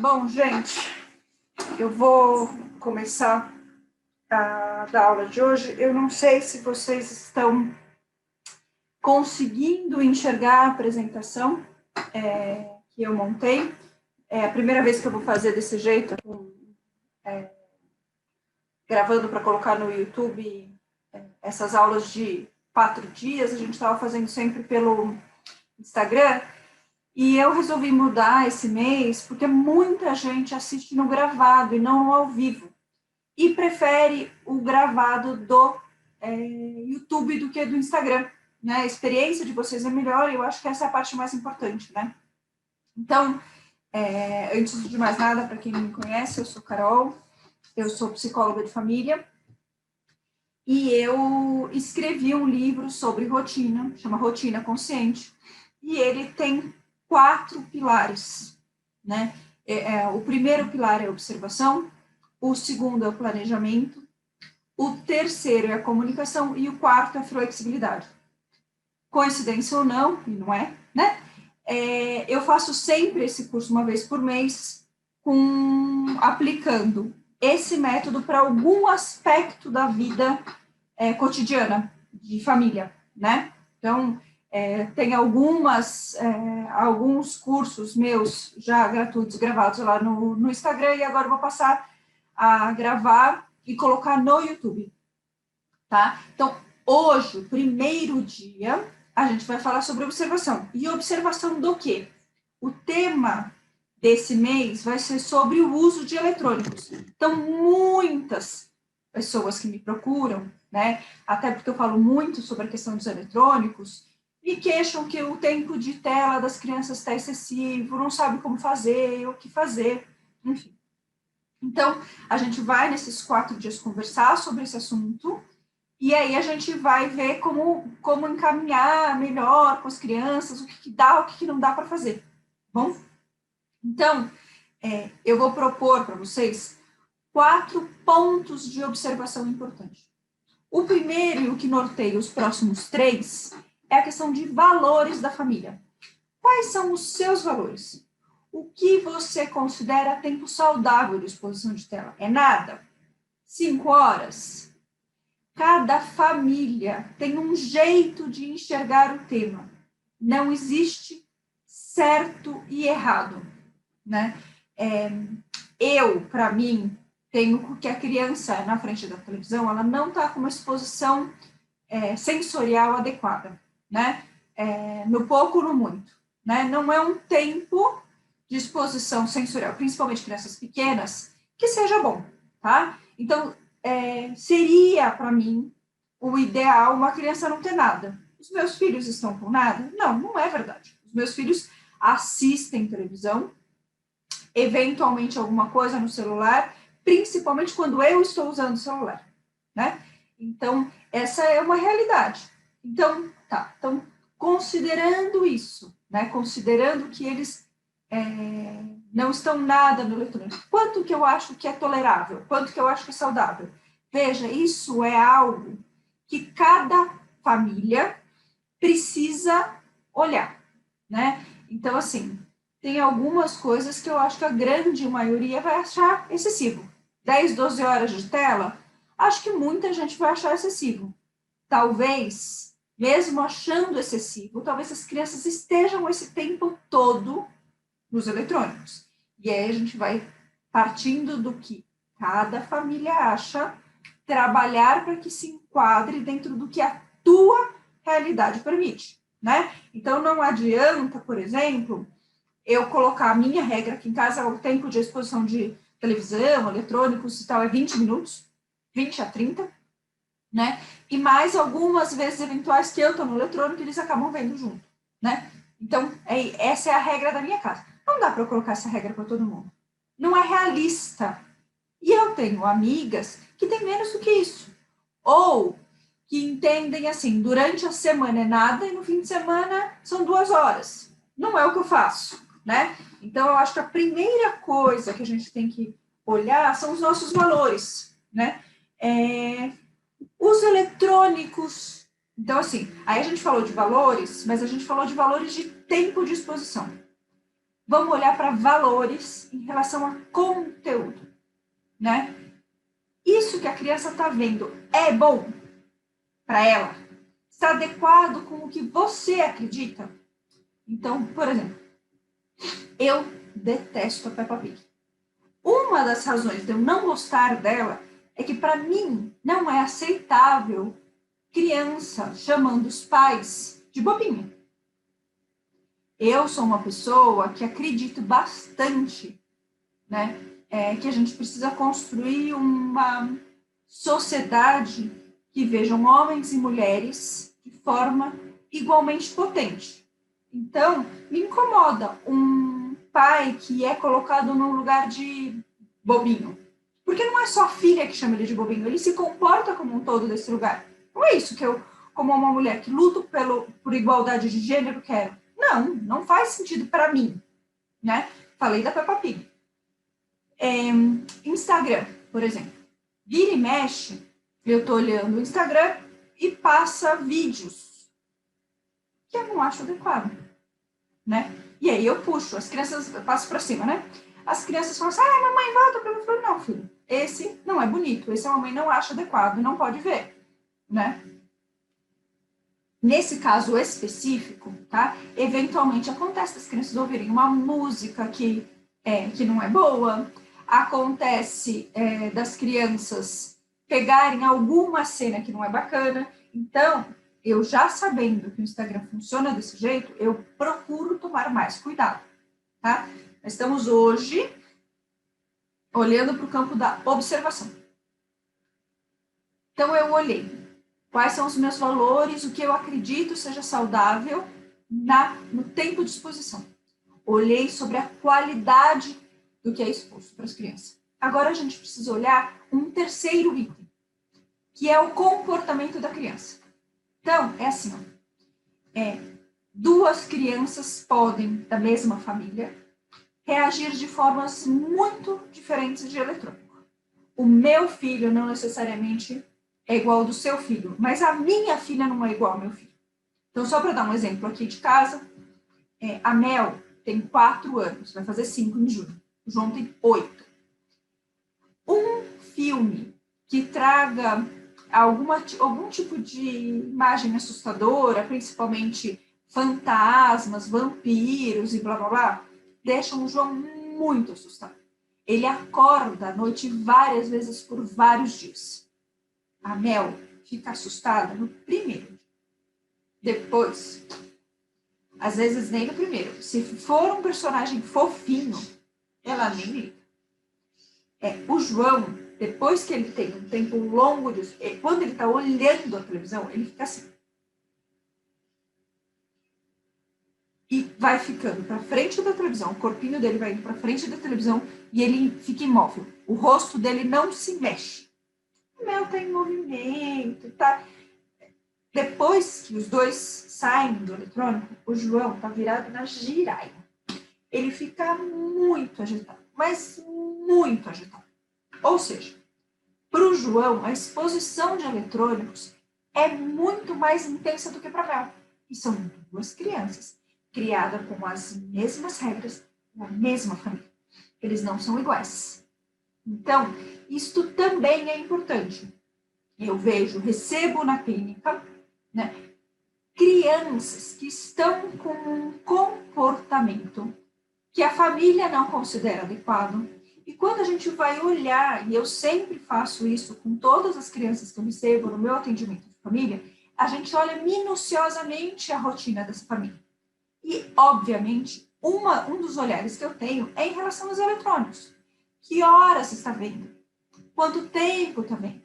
Bom, gente, eu vou começar a dar aula de hoje. Eu não sei se vocês estão conseguindo enxergar a apresentação que eu montei. É a primeira vez que eu vou fazer desse jeito, gravando para colocar no YouTube essas aulas de 4 dias. A gente estava fazendo sempre pelo Instagram. E eu resolvi mudar esse mês porque muita gente assiste no gravado e não no ao vivo. E prefere o gravado do YouTube do que do Instagram. Né? A experiência de vocês é melhor e eu acho que essa é a parte mais importante. Né? Então, antes de mais nada, para quem não me conhece, eu sou Carol, eu sou psicóloga de família e eu escrevi um livro sobre rotina, chama Rotina Consciente, e ele tem 4 pilares, né? O primeiro pilar é a observação, o segundo é o planejamento, o terceiro é a comunicação e o quarto é a flexibilidade. Coincidência ou não, e não é, né? Eu faço sempre esse curso uma vez por mês, aplicando esse método para algum aspecto da vida cotidiana, de família, né? Então, tem alguns cursos meus já gratuitos, gravados lá no Instagram, e agora eu vou passar a gravar e colocar no YouTube, tá? Então, hoje, o primeiro dia, a gente vai falar sobre observação. E observação do quê? O tema desse mês vai ser sobre o uso de eletrônicos. Então, muitas pessoas que me procuram, né, até porque eu falo muito sobre a questão dos eletrônicos, me queixam que o tempo de tela das crianças está excessivo, não sabe como fazer, o que fazer, enfim. Então, a gente vai, nesses 4 dias, conversar sobre esse assunto, e aí a gente vai ver como encaminhar melhor com as crianças, o que dá, o que não dá para fazer, bom? Então, eu vou propor para vocês 4 pontos de observação importantes. O primeiro, e o que norteia os próximos 3, é a questão de valores da família. Quais são os seus valores? O que você considera tempo saudável de exposição de tela? É nada? 5 horas? Cada família tem um jeito de enxergar o tema. Não existe certo e errado, né? Para mim, tenho que a criança na frente da televisão, ela não está com uma exposição sensorial adequada, né? No pouco, no muito, né? Não é um tempo de exposição sensorial, principalmente crianças pequenas, que seja bom, tá? Então, seria, para mim, o ideal uma criança não ter nada. Os meus filhos estão com nada? Não, não é verdade. Os meus filhos assistem televisão, eventualmente alguma coisa no celular, principalmente quando eu estou usando o celular, né? Então, essa é uma realidade. Então, tá. Então, considerando isso, né? Considerando que eles não estão nada no eletrônico, quanto que eu acho que é tolerável? Quanto que eu acho que é saudável? Veja, isso é algo que cada família precisa olhar, né? Então, assim, tem algumas coisas que eu acho que a grande maioria vai achar excessivo. 10, 12 horas de tela, acho que muita gente vai achar excessivo. Talvez, mesmo achando excessivo, talvez as crianças estejam esse tempo todo nos eletrônicos. E aí a gente vai partindo do que cada família acha, trabalhar para que se enquadre dentro do que a tua realidade permite, né? Então, não adianta, por exemplo, eu colocar a minha regra aqui em casa, o tempo de exposição de televisão, eletrônicos e tal, é 20 minutos, 20 a 30, né? E mais algumas vezes eventuais que eu estou no eletrônico, eles acabam vendo junto, né? Então, essa é a regra da minha casa. Não dá para eu colocar essa regra para todo mundo. Não é realista. E eu tenho amigas que têm menos do que isso. Ou que entendem assim, durante a semana é nada e no fim de semana são 2 horas. Não é o que eu faço, né? Então, eu acho que a primeira coisa que a gente tem que olhar são os nossos valores, né? Os eletrônicos. Então, assim, aí a gente falou de valores, mas a gente falou de valores de tempo de exposição. Vamos olhar para valores em relação a conteúdo, né? Isso que a criança está vendo é bom para ela? Está adequado com o que você acredita? Então, por exemplo, eu detesto a Peppa Pig. Uma das razões de eu não gostar dela é que, para mim, não é aceitável criança chamando os pais de bobinha. Eu sou uma pessoa que acredito bastante, né, que a gente precisa construir uma sociedade que vejam homens e mulheres de forma igualmente potente. Então, me incomoda um pai que é colocado num lugar de bobinho. Porque não é só a filha que chama ele de bobinho, ele se comporta como um todo desse lugar. Não é isso que eu, como uma mulher que luto por igualdade de gênero, quero. Não, não faz sentido para mim, né? Falei da Peppa Pig. Instagram, por exemplo. Vira e mexe, eu tô olhando o Instagram e passa vídeos que eu não acho adequado, né? E aí eu puxo, as crianças, eu passo para cima, né? As crianças falam assim, mamãe, volta para eu falo, não, filho, esse não é bonito, esse a mamãe não acha adequado, não pode ver, né? Nesse caso específico, tá? Eventualmente acontece das crianças ouvirem uma música que não é boa, acontece das crianças pegarem alguma cena que não é bacana. Então, eu já sabendo que o Instagram funciona desse jeito, eu procuro tomar mais cuidado, tá? Nós estamos hoje olhando para o campo da observação. Então, eu olhei quais são os meus valores, o que eu acredito seja saudável no tempo de exposição. Olhei sobre a qualidade do que é exposto para as crianças. Agora a gente precisa olhar um terceiro item, que é o comportamento da criança. Então, é assim, duas crianças podem, da mesma família, reagir de formas muito diferentes de eletrônico. O meu filho não necessariamente é igual ao do seu filho, mas a minha filha não é igual ao meu filho. Então, só para dar um exemplo aqui de casa, a Mel tem 4 anos, vai fazer 5 em julho. O João tem 8. Um filme que traga algum tipo de imagem assustadora, principalmente fantasmas, vampiros e blá blá blá, deixam o João muito assustado. Ele acorda à noite várias vezes por vários dias. A Mel fica assustada no primeiro dia. Depois, às vezes nem no primeiro. Se for um personagem fofinho, ela nem liga. O João, depois que ele tem um tempo longo disso, quando ele está olhando a televisão, ele fica assim. E vai ficando para frente da televisão, o corpinho dele vai indo para frente da televisão e ele fica imóvel. O rosto dele não se mexe. O Mel está em movimento, tá? Depois que os dois saem do eletrônico, o João está virado na giraia. Ele fica muito agitado, mas muito agitado. Ou seja, para o João, a exposição de eletrônicos é muito mais intensa do que para a Mel. E são duas crianças criadas com as mesmas regras, na mesma família. Eles não são iguais. Então, isto também é importante. Eu recebo na clínica, né, crianças que estão com um comportamento que a família não considera adequado. E quando a gente vai olhar, e eu sempre faço isso com todas as crianças que eu recebo no meu atendimento de família, a gente olha minuciosamente a rotina dessa família. E, obviamente, um dos olhares que eu tenho é em relação aos eletrônicos. Que horas você está vendo? Quanto tempo está vendo?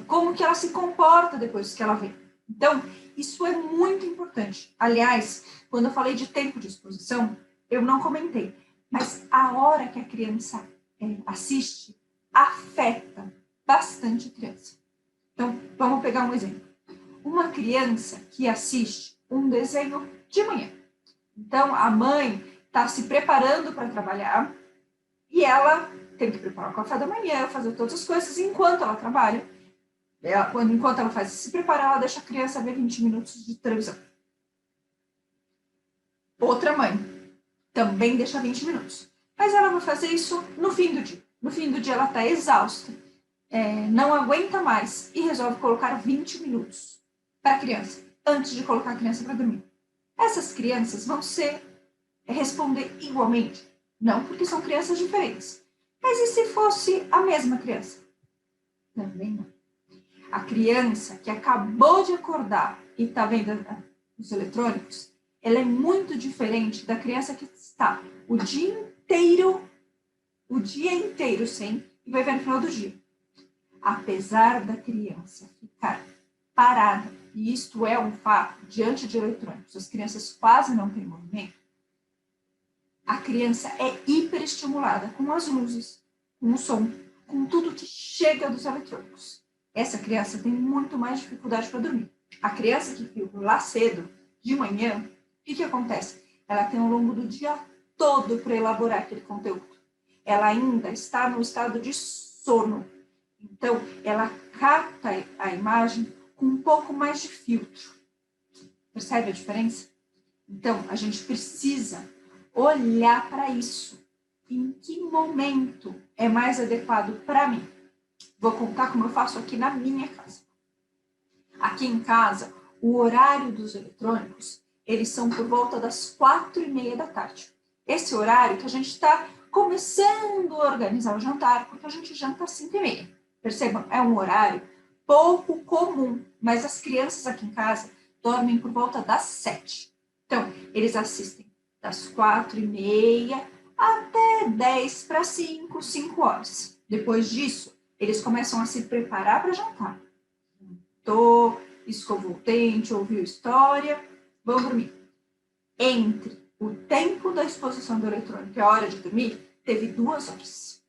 Como que ela se comporta depois que ela vê? Então, isso é muito importante. Aliás, quando eu falei de tempo de exposição, eu não comentei, mas a hora que a criança assiste afeta bastante a criança. Então, vamos pegar um exemplo. Uma criança que assiste um desenho de manhã. Então, a mãe está se preparando para trabalhar e ela tem que preparar o café da manhã, fazer todas as coisas enquanto ela trabalha. Enquanto ela faz se preparar, ela deixa a criança ver 20 minutos de televisão. Outra mãe Também deixa 20 minutos. Mas ela vai fazer isso no fim do dia. No fim do dia ela está exausta, não aguenta mais e resolve colocar 20 minutos para a criança, antes de colocar a criança para dormir. Essas crianças vão responder igualmente. Não, porque são crianças diferentes. Mas e se fosse a mesma criança? Também não. A criança que acabou de acordar e está vendo os eletrônicos, ela é muito diferente da criança que está o dia inteiro sem e vai ver no final do dia. Apesar da criança ficar parada, e isto é um fato, diante de eletrônicos, as crianças quase não têm movimento, a criança é hiperestimulada com as luzes, com o som, com tudo que chega dos eletrônicos. Essa criança tem muito mais dificuldade para dormir. A criança que viu lá cedo, de manhã, o que acontece? Ela tem ao longo do dia todo para elaborar aquele conteúdo. Ela ainda está no estado de sono. Então, ela capta a imagem com um pouco mais de filtro. Percebe a diferença? Então, a gente precisa olhar para isso. Em que momento é mais adequado para mim? Vou contar como eu faço aqui na minha casa. Aqui em casa, o horário dos eletrônicos, eles são por volta das 4:30 da tarde. Esse horário que a gente está começando a organizar o jantar, porque a gente janta às 5:30. Percebam, é um horário pouco comum, mas as crianças aqui em casa dormem por volta das 7. Então, eles assistem das 4:30 até 10 para 5, 5 horas. Depois disso, eles começam a se preparar para jantar. Escovou o dente, ouviu história, vão dormir. Entre o tempo da exposição do eletrônico e a hora de dormir, teve 2 horas.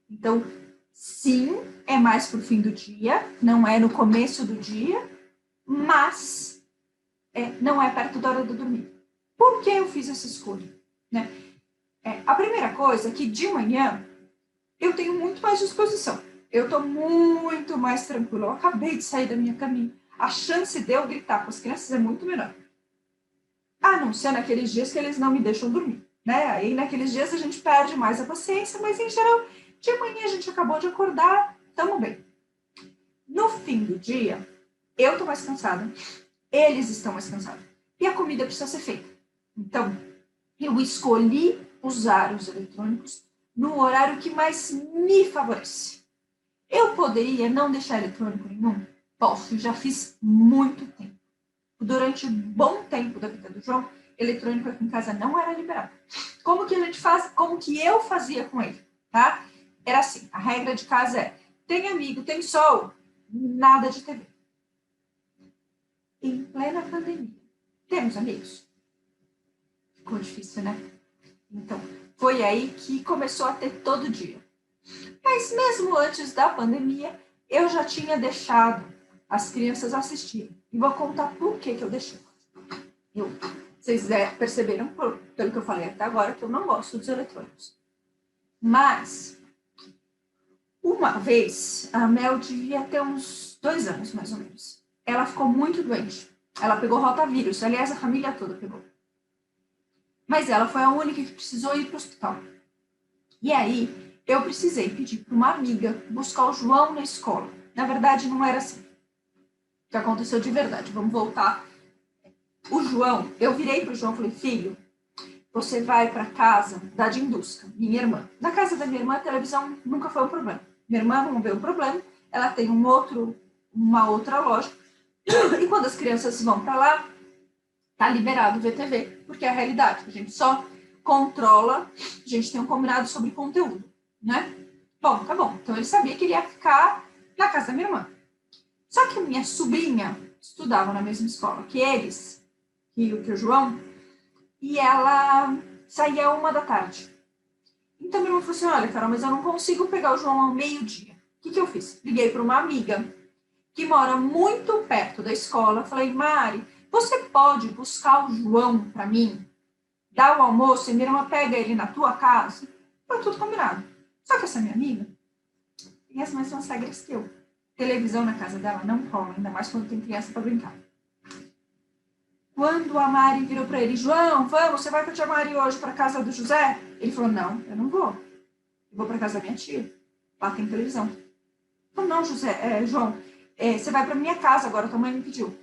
Então, sim, é mais para o fim do dia, não é no começo do dia, mas não é perto da hora de dormir. Por que eu fiz essa escolha? Né? A primeira coisa é que de manhã eu tenho muito mais disposição. Eu estou muito mais tranquila. Eu acabei de sair da minha caminha. A chance de eu gritar com as crianças é muito menor. A não ser naqueles dias que eles não me deixam dormir. Né? Aí naqueles dias a gente perde mais a paciência, mas em geral, de manhã a gente acabou de acordar, estamos bem. No fim do dia, eu estou mais cansada, eles estão mais cansados. E a comida precisa ser feita. Então, eu escolhi usar os eletrônicos no horário que mais me favorece. Eu poderia não deixar eletrônico nenhum? Posso, já fiz muito tempo. Durante um bom tempo da vida do João, eletrônico aqui em casa não era liberado. Como que a gente faz? Como que eu fazia com ele? Tá? Era assim, a regra de casa é: tem amigo, tem sol, nada de TV. Em plena pandemia, temos amigos? Ficou difícil, né? Então, foi aí que começou a ter todo dia. Mas mesmo antes da pandemia, eu já tinha deixado as crianças assistirem. E vou contar por que eu deixei. Vocês perceberam, pelo que eu falei até agora, que eu não gosto dos eletrônicos. Mas, uma vez, a Mel devia ter uns 2 anos, mais ou menos. Ela ficou muito doente. Ela pegou rotavírus. Aliás, a família toda pegou. Mas ela foi a única que precisou ir para o hospital. E aí, eu precisei pedir para uma amiga buscar o João na escola. Na verdade, não era assim. O que aconteceu de verdade. Vamos voltar. O João, eu virei para o João e falei: filho, você vai para casa da Dinduska, minha irmã. Na casa da minha irmã, a televisão nunca foi um problema. Minha irmã não vê um problema. Ela tem uma outra loja. E quando as crianças vão para lá, tá liberado o VTV, porque é a realidade. A gente só controla, a gente tem um combinado sobre conteúdo, né? Bom, tá bom. Então ele sabia que ele ia ficar na casa da minha irmã. Só que a minha sobrinha estudava na mesma escola que eles, que o João, e ela saía 1 da tarde. Então minha irmã falou assim: olha, Carol, mas eu não consigo pegar o João ao meio-dia. O que eu fiz? Liguei para uma amiga que mora muito perto da escola. Falei: Mari, você pode buscar o João para mim? Dá o almoço e minha irmã pega ele na tua casa? Foi tudo combinado. Só que essa minha amiga tem as mesmas regras que eu. Televisão na casa dela não rola, ainda mais quando tem criança para brincar. Quando a Mari virou para ele, João, vamos, você vai com a tia Mari hoje para casa do José? Ele falou, não, eu não vou. Eu vou para casa da minha tia. Lá tem televisão. Eu falei, não, João, você vai para minha casa agora, tua mãe me pediu.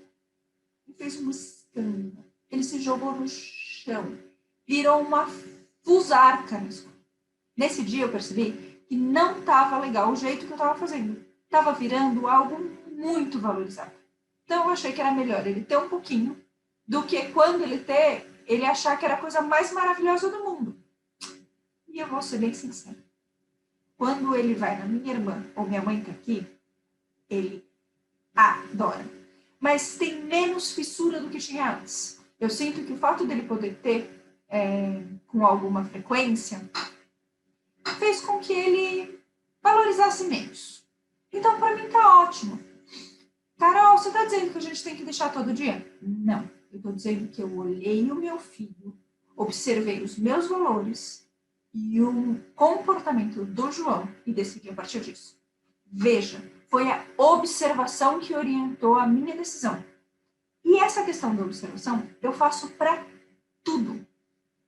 Ele fez uma escândalo. Ele se jogou no chão. Virou uma fusarca na escola. Nesse dia eu percebi que não estava legal o jeito que eu estava fazendo. Estava virando algo muito valorizado. Então eu achei que era melhor ele ter um pouquinho do que quando ele achar que era a coisa mais maravilhosa do mundo. E eu vou ser bem sincera. Quando ele vai na minha irmã, ou minha mãe está aqui, ele adora. Mas tem menos fissura do que tinha antes. Eu sinto que o fato dele poder ter com alguma frequência fez com que ele valorizasse menos. Então, para mim, tá ótimo. Carol, você está dizendo que a gente tem que deixar todo dia? Não. Eu estou dizendo que eu olhei o meu filho, observei os meus valores e o comportamento do João e decidi a partir disso. Veja, foi a observação que orientou a minha decisão. E essa questão da observação eu faço para tudo.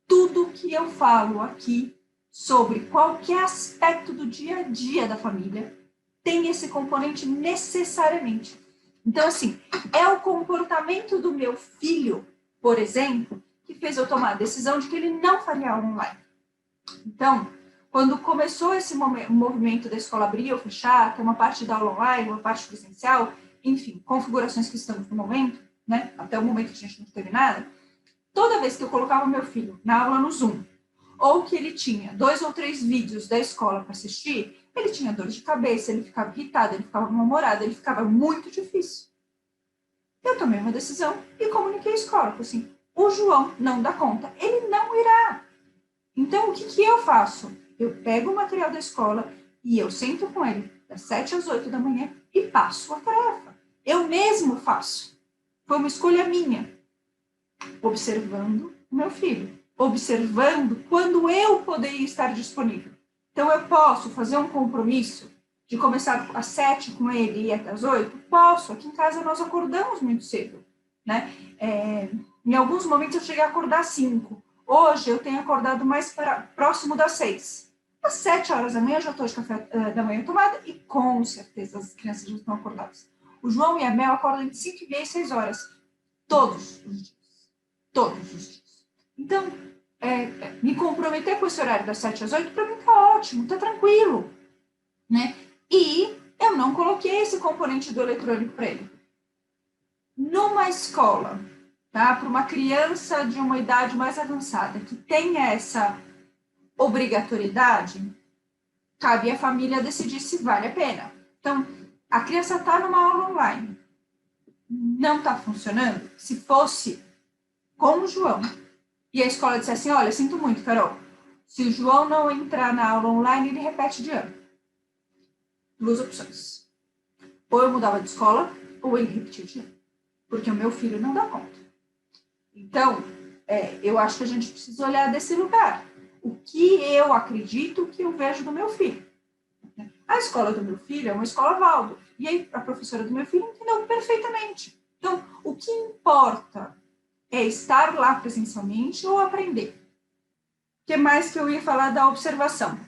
Tudo que eu falo aqui sobre qualquer aspecto do dia a dia da família tem esse componente necessariamente. Então, assim, é o comportamento do meu filho, por exemplo, que fez eu tomar a decisão de que ele não faria aula online. Então, quando começou esse movimento da escola abrir ou fechar, ter uma parte da aula online, uma parte presencial, enfim, configurações que estamos no momento, né? Até o momento que a gente não teve nada, toda vez que eu colocava meu filho na aula no Zoom, ou que ele tinha 2 ou 3 vídeos da escola para assistir, ele tinha dor de cabeça, ele ficava irritado, ele ficava mal-humorado, ele ficava muito difícil. Eu tomei uma decisão e comuniquei à escola, assim, o João não dá conta, ele não irá. Então, o que eu faço? Eu pego o material da escola e eu sento com ele das 7 às 8 da manhã e passo a tarefa. Eu mesmo faço. Foi uma escolha minha. Observando o meu filho. Observando quando eu poderia estar disponível. Então, eu posso fazer um compromisso de começar às 7 com ele e ir até às 8? Posso. Aqui em casa nós acordamos muito cedo, né? Em alguns momentos eu cheguei a acordar às 5. Hoje eu tenho acordado mais próximo das 6. Às 7 horas da manhã eu já estou de café da manhã tomada e com certeza as crianças já estão acordadas. O João e a Mel acordam entre 5 e meia e 6 horas. Todos os dias. Todos os dias. Então, me comprometer com esse horário das 7 às 8, para mim tá ótimo, tá tranquilo, né? E eu não coloquei esse componente do eletrônico para ele. Numa escola, tá? Para uma criança de uma idade mais avançada, que tenha essa obrigatoriedade, cabe à família decidir se vale a pena. Então, a criança está numa aula online, não está funcionando. Se fosse com o João, e a escola dissesse assim, olha, sinto muito, Carol, se o João não entrar na aula online, ele repete de ano. 2 opções. Ou eu mudava de escola, ou ele repetia de ano. Porque o meu filho não dá conta. Então, eu acho que a gente precisa olhar desse lugar. O que eu acredito que eu vejo do meu filho. A escola do meu filho é uma escola Waldorf. E aí a professora do meu filho entendeu perfeitamente. Então, o que importa é estar lá presencialmente ou aprender. O que mais que eu ia falar da observação?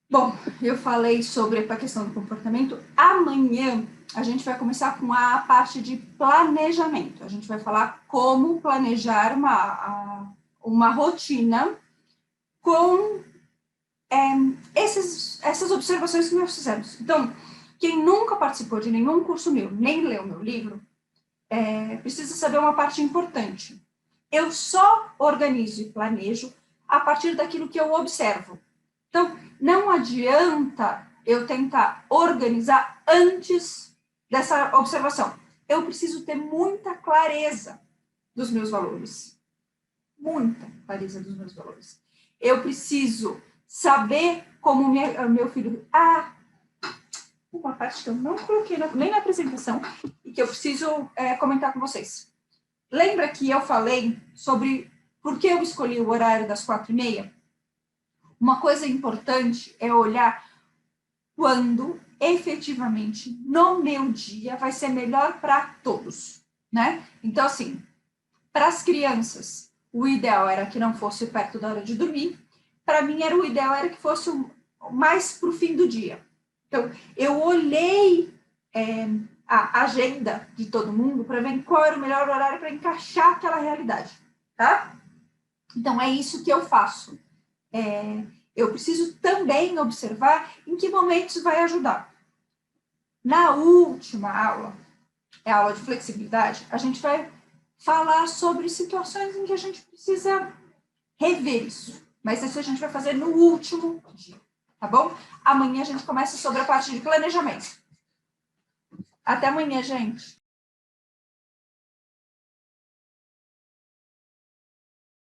Bom, eu falei sobre a questão do comportamento. Amanhã a gente vai começar com a parte de planejamento. A gente vai falar como planejar uma rotina com essas observações que nós fizemos. Então, quem nunca participou de nenhum curso meu, nem leu meu livro, precisa saber uma parte importante. Eu só organizo e planejo a partir daquilo que eu observo. Então, não adianta eu tentar organizar antes dessa observação. Eu preciso ter muita clareza dos meus valores. Muita clareza dos meus valores. Eu preciso saber como meu filho... uma parte que eu não coloquei nem na apresentação e que eu preciso comentar com vocês. Lembra que eu falei sobre por que eu escolhi o horário das 4h30? Uma coisa importante é olhar quando efetivamente no meu dia vai ser melhor para todos, né? Então, assim, para as crianças, o ideal era que não fosse perto da hora de dormir. Para mim, o ideal era que fosse mais para o fim do dia. Então, eu olhei a agenda de todo mundo para ver qual era o melhor horário para encaixar aquela realidade, tá? Então, é isso que eu faço. Eu preciso também observar em que momentos vai ajudar. Na última aula, é a aula de flexibilidade, a gente vai falar sobre situações em que a gente precisa rever isso. Mas isso a gente vai fazer no último dia, tá bom? Amanhã a gente começa sobre a parte de planejamento. Até amanhã, gente.